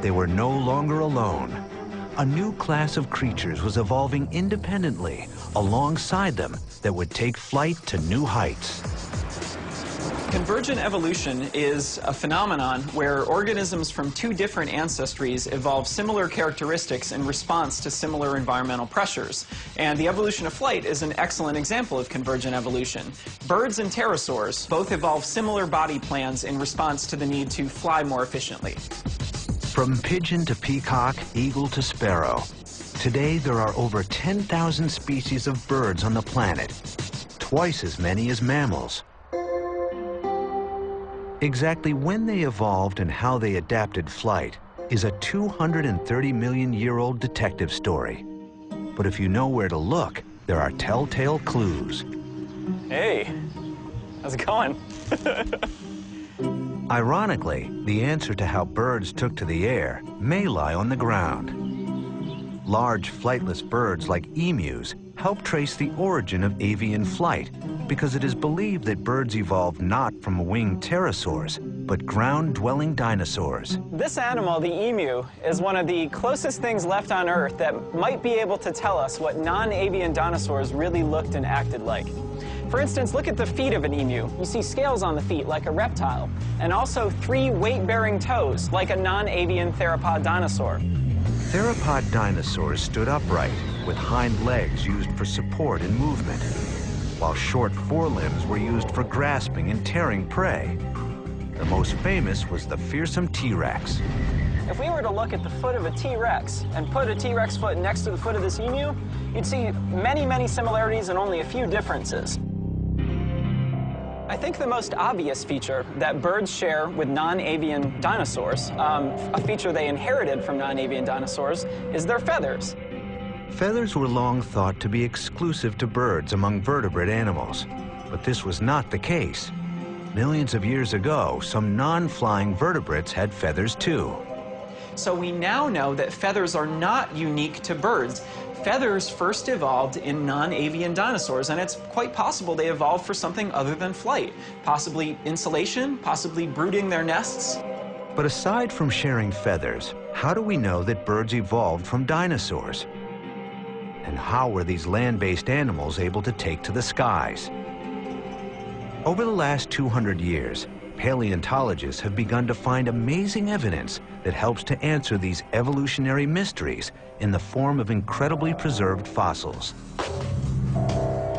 they were no longer alone. A new class of creatures was evolving independently alongside them that would take flight to new heights. Convergent evolution is a phenomenon where organisms from two different ancestries evolve similar characteristics in response to similar environmental pressures. And the evolution of flight is an excellent example of convergent evolution. Birds and pterosaurs both evolve similar body plans in response to the need to fly more efficiently. From pigeon to peacock, eagle to sparrow, today there are over 10,000 species of birds on the planet, twice as many as mammals. Exactly when they evolved and how they adapted flight is a 230-million-year-old detective story. But if you know where to look, there are telltale clues. Hey, how's it going? Ironically, the answer to how birds took to the air may lie on the ground. Large flightless birds like emus help trace the origin of avian flight because it is believed that birds evolved not from winged pterosaurs, but ground-dwelling dinosaurs. This animal, the emu, is one of the closest things left on Earth that might be able to tell us what non-avian dinosaurs really looked and acted like. For instance, look at the feet of an emu. You see scales on the feet like a reptile, and also 3 weight-bearing toes like a non-avian theropod dinosaur. Theropod dinosaurs stood upright, with hind legs used for support and movement, while short forelimbs were used for grasping and tearing prey. The most famous was the fearsome T-Rex. If we were to look at the foot of a T-Rex and put a T-Rex foot next to the foot of this emu, you'd see many, many similarities and only a few differences. I think the most obvious feature that birds share with non-avian dinosaurs, a feature they inherited from non-avian dinosaurs, is their feathers. Feathers were long thought to be exclusive to birds among vertebrate animals, but this was not the case. Millions of years ago, some non-flying vertebrates had feathers too. So we now know that feathers are not unique to birds. Feathers first evolved in non-avian dinosaurs, and it's quite possible they evolved for something other than flight, possibly insulation, possibly brooding their nests. But aside from sharing feathers, how do we know that birds evolved from dinosaurs? And how were these land-based animals able to take to the skies? Over the last 200 years, paleontologists have begun to find amazing evidence that helps to answer these evolutionary mysteries in the form of incredibly preserved fossils.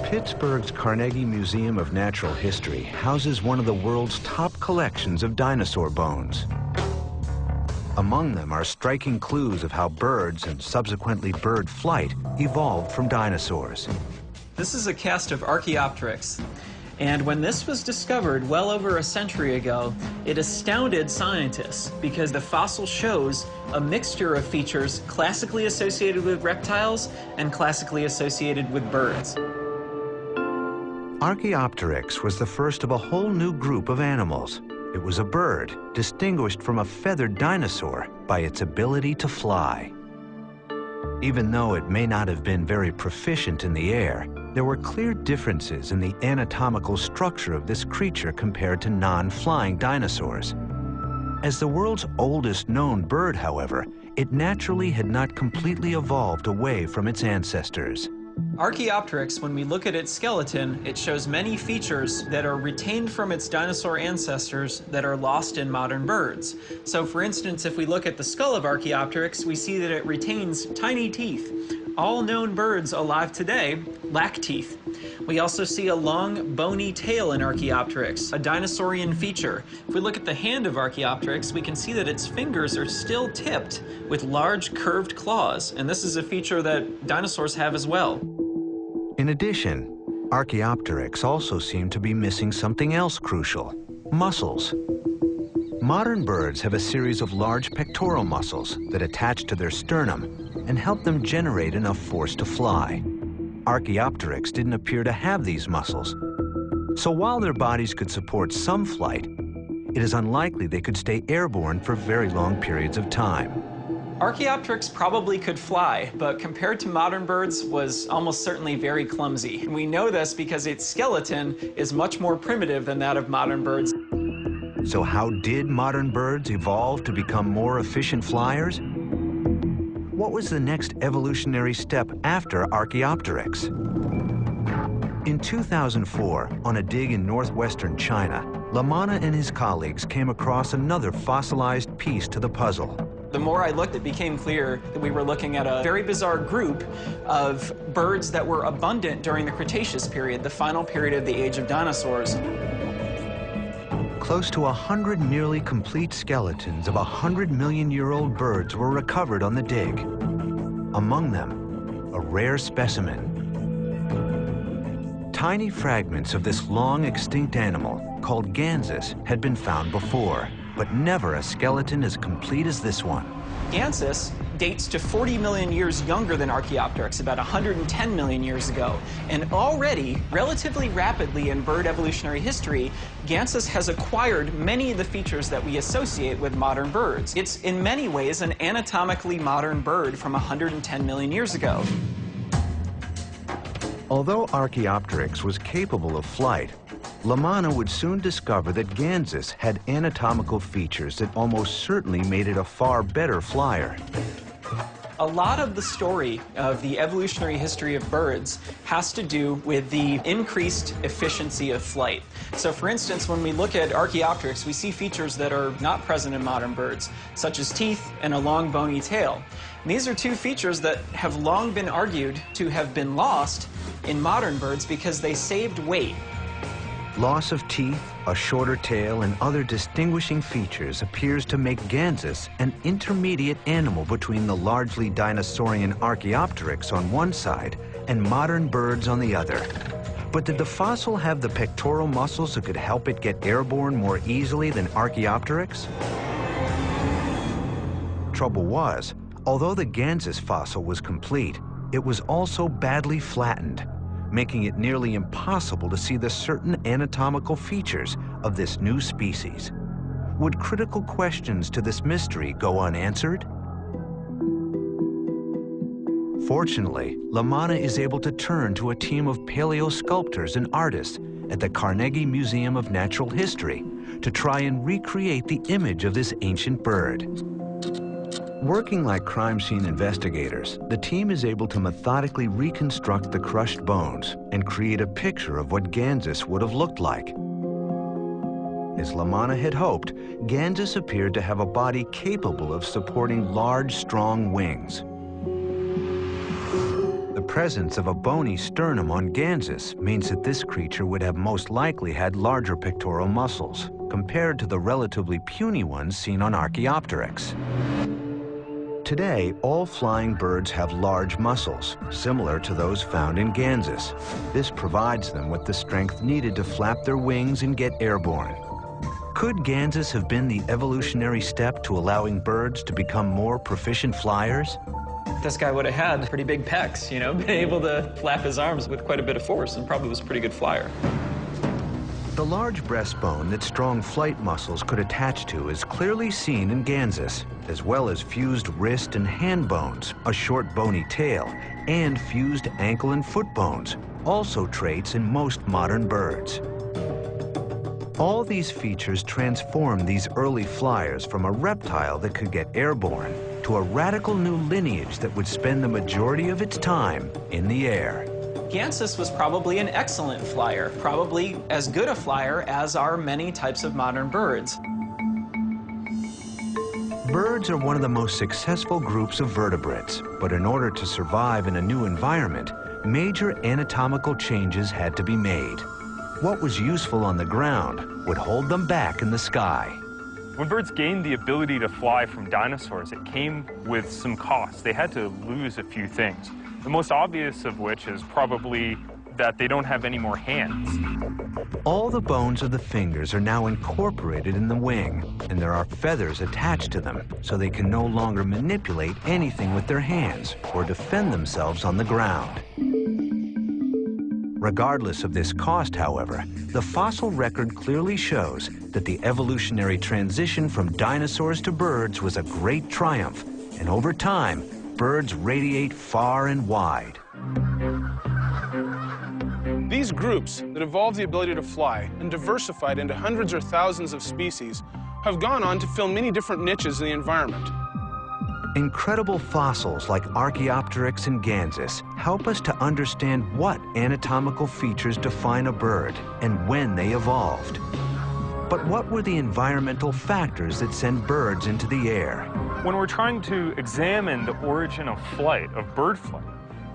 Pittsburgh's Carnegie Museum of Natural History houses one of the world's top collections of dinosaur bones. Among them are striking clues of how birds, and subsequently bird flight, evolved from dinosaurs. This is a cast of Archaeopteryx. And when this was discovered well over a century ago, it astounded scientists because the fossil shows a mixture of features classically associated with reptiles and classically associated with birds. Archaeopteryx was the first of a whole new group of animals. It was a bird, distinguished from a feathered dinosaur by its ability to fly. Even though it may not have been very proficient in the air, there were clear differences in the anatomical structure of this creature compared to non-flying dinosaurs. As the world's oldest known bird, however, it naturally had not completely evolved away from its ancestors. Archaeopteryx, when we look at its skeleton, it shows many features that are retained from its dinosaur ancestors that are lost in modern birds. So for instance, if we look at the skull of Archaeopteryx, we see that it retains tiny teeth. All known birds alive today lack teeth. We also see a long, bony tail in Archaeopteryx, a dinosaurian feature. If we look at the hand of Archaeopteryx, we can see that its fingers are still tipped with large, curved claws, and this is a feature that dinosaurs have as well. In addition, Archaeopteryx also seemed to be missing something else crucial: muscles. Modern birds have a series of large pectoral muscles that attach to their sternum and help them generate enough force to fly. Archaeopteryx didn't appear to have these muscles. So while their bodies could support some flight, it is unlikely they could stay airborne for very long periods of time. Archaeopteryx probably could fly, but compared to modern birds was almost certainly very clumsy. We know this because its skeleton is much more primitive than that of modern birds. So how did modern birds evolve to become more efficient flyers? What was the next evolutionary step after Archaeopteryx? In 2004, on a dig in northwestern China, Lamanna and his colleagues came across another fossilized piece to the puzzle. The more I looked, it became clear that we were looking at a very bizarre group of birds that were abundant during the Cretaceous period, the final period of the age of dinosaurs. Close to 100 nearly complete skeletons of 100-million-year-old birds were recovered on the dig. Among them, a rare specimen. Tiny fragments of this long-extinct animal, called Gansus, had been found before, but never a skeleton as complete as this one. Gansus dates to 40 million years younger than Archaeopteryx, about 110 million years ago. And already, relatively rapidly in bird evolutionary history, Gansus has acquired many of the features that we associate with modern birds. It's in many ways an anatomically modern bird from 110 million years ago. Although Archaeopteryx was capable of flight, Lamanna would soon discover that Gansus had anatomical features that almost certainly made it a far better flyer. A lot of the story of the evolutionary history of birds has to do with the increased efficiency of flight. So for instance, when we look at Archaeopteryx, we see features that are not present in modern birds, such as teeth and a long bony tail. And these are two features that have long been argued to have been lost in modern birds because they saved weight. Loss of teeth, a shorter tail, and other distinguishing features appears to make Gansus an intermediate animal between the largely dinosaurian Archaeopteryx on one side and modern birds on the other. But did the fossil have the pectoral muscles that could help it get airborne more easily than Archaeopteryx? Trouble was, although the Gansus fossil was complete, it was also badly flattened, making it nearly impossible to see the certain anatomical features of this new species. Would critical questions to this mystery go unanswered? Fortunately, Lamanna is able to turn to a team of paleosculptors and artists at the Carnegie Museum of Natural History to try and recreate the image of this ancient bird. Working like crime scene investigators, the team is able to methodically reconstruct the crushed bones and create a picture of what Gansus would have looked like. As Lamanna had hoped, Gansus appeared to have a body capable of supporting large, strong wings. The presence of a bony sternum on Gansus means that this creature would have most likely had larger pectoral muscles, compared to the relatively puny ones seen on Archaeopteryx. Today, all flying birds have large muscles, similar to those found in Gansus. This provides them with the strength needed to flap their wings and get airborne. Could Gansus have been the evolutionary step to allowing birds to become more proficient flyers? This guy would have had pretty big pecs, you know, been able to flap his arms with quite a bit of force and probably was a pretty good flyer. The large breastbone that strong flight muscles could attach to is clearly seen in Gansus, as well as fused wrist and hand bones, a short bony tail, and fused ankle and foot bones, also traits in most modern birds. All these features transform these early flyers from a reptile that could get airborne to a radical new lineage that would spend the majority of its time in the air. Gansus was probably an excellent flyer, probably as good a flyer as are many types of modern birds. Birds are one of the most successful groups of vertebrates, but in order to survive in a new environment, major anatomical changes had to be made. What was useful on the ground would hold them back in the sky. When birds gained the ability to fly from dinosaurs, it came with some costs. They had to lose a few things. The most obvious of which is probably that they don't have any more hands. All the bones of the fingers are now incorporated in the wing, and there are feathers attached to them, so they can no longer manipulate anything with their hands or defend themselves on the ground. Regardless of this cost, however, the fossil record clearly shows that the evolutionary transition from dinosaurs to birds was a great triumph, and over time, birds radiate far and wide. These These groups that evolved the ability to fly and diversified into hundreds or thousands of species have gone on to fill many different niches in the environment. Incredible fossils like Archaeopteryx and Ganzis help us to understand what anatomical features define a bird and when they evolved. But what were the environmental factors that send birds into the air? When we're trying to examine the origin of flight, of bird flight,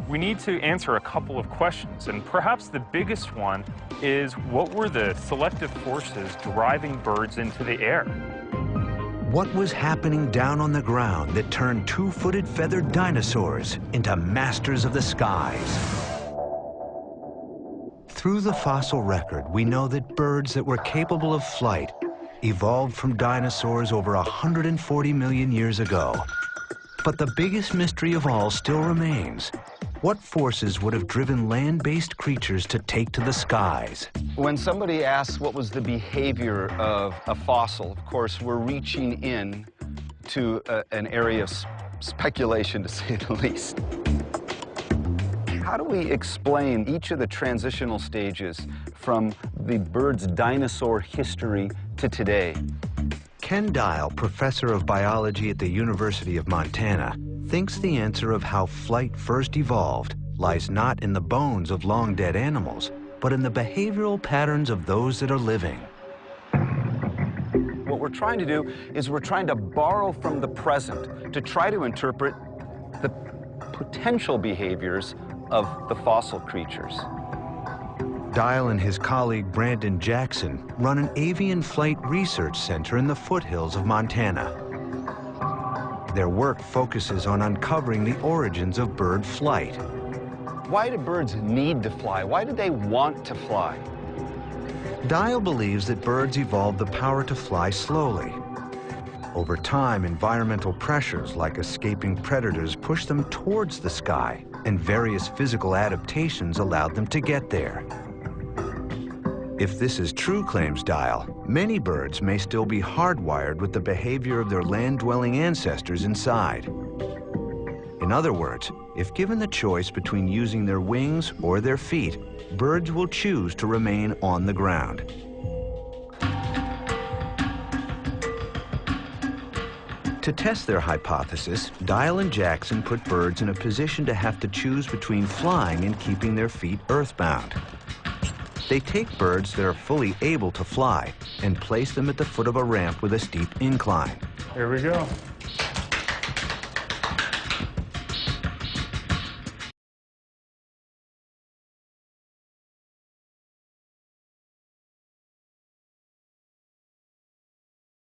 we need to answer a couple of questions, and perhaps the biggest one is, what were the selective forces driving birds into the air? What was happening down on the ground that turned two-footed feathered dinosaurs into masters of the skies? Through the fossil record, we know that birds that were capable of flight evolved from dinosaurs over 140 million years ago. But the biggest mystery of all still remains. What forces would have driven land-based creatures to take to the skies? When somebody asks what was the behavior of a fossil, of course, we're reaching in to an area of speculation, to say the least. How do we explain each of the transitional stages from the bird's dinosaur history to today? Ken Dial, professor of biology at the University of Montana, thinks the answer of how flight first evolved lies not in the bones of long-dead animals, but in the behavioral patterns of those that are living. What we're trying to do is we're trying to borrow from the present to try to interpret the potential behaviors of the fossil creatures. Dial and his colleague Brandon Jackson run an avian flight research center in the foothills of Montana. Their work focuses on uncovering the origins of bird flight. Why do birds need to fly? Why do they want to fly? Dial believes that birds evolved the power to fly slowly. Over time, environmental pressures like escaping predators pushed them towards the sky, and various physical adaptations allowed them to get there. If this is true, claims Dial, many birds may still be hardwired with the behavior of their land-dwelling ancestors inside. In other words, if given the choice between using their wings or their feet, birds will choose to remain on the ground. To test their hypothesis, Dial and Jackson put birds in a position to have to choose between flying and keeping their feet earthbound. They take birds that are fully able to fly and place them at the foot of a ramp with a steep incline. Here we go.